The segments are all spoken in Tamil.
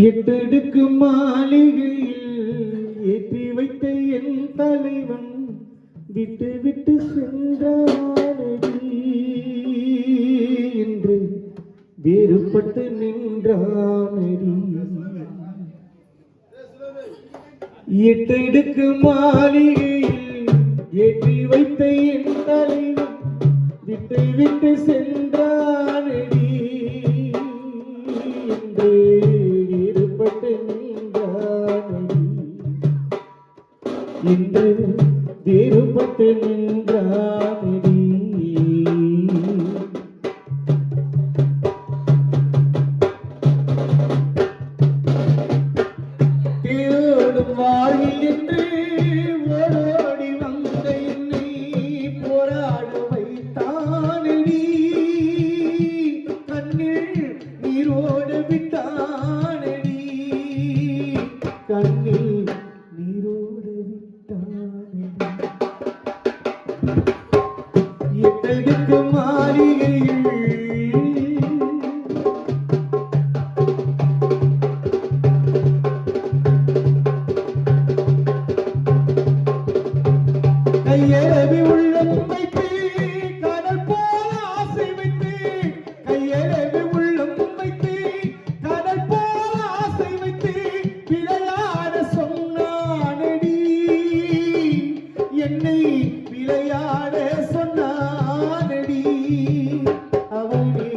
எட்டடுக்கு மாளிகையில் ஏற்றி வைத்த என் தலைவன் விட்டு விட்டு சென்றானடி என்று வேறுபட்டு நின்றானடி. எட்டடுக்கு மாளிகையில் ஏற்றி வைத்த என் தலைவன் விட்டு விட்டு சென்றானடி என்று வேறுபட்டு நின்றானடி என்று வேறுபட்டு நின்றானடி. தேடும் வாழ்வில் என்று ஓடோடி வந்த என்னை போராட வைத்தானடி. கண்ணில் நீரோட விட்டானடி, கண்ணில் நீரோட விட்டானடி. எட்டடுக்கு மாளிகையில் கையேவி உள்ளம் வைத்து கடல் போல ஆசை வைத்து, கையேவி உள்ளம் வைத்து கடல் போல ஆசை வைத்து விளையாட சொன்னானடி. என்னை விளையாட சொன்னானடி, அவனே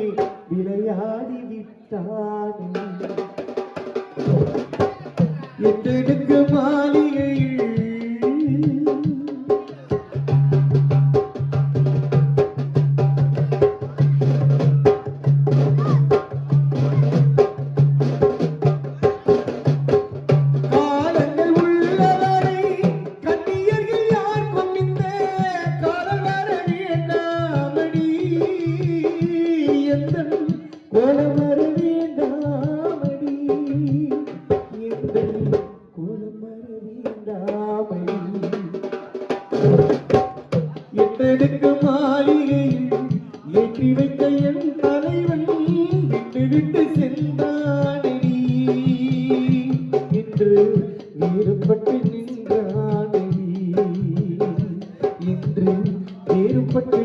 விளையாடி விட்டானடி. எட்டடுக்கு மாளிகையில் கோலமர வேண்டாமடி, கோலமர வேண்டாமடி. எட்டடுக்கு மாளிகையில் ஏற்றி வைத்த என் தலைவன் விட்டு விட்டு சென்றானடி என்று வேறுபட்டு நின்றானடி என்று வேறுபட்டு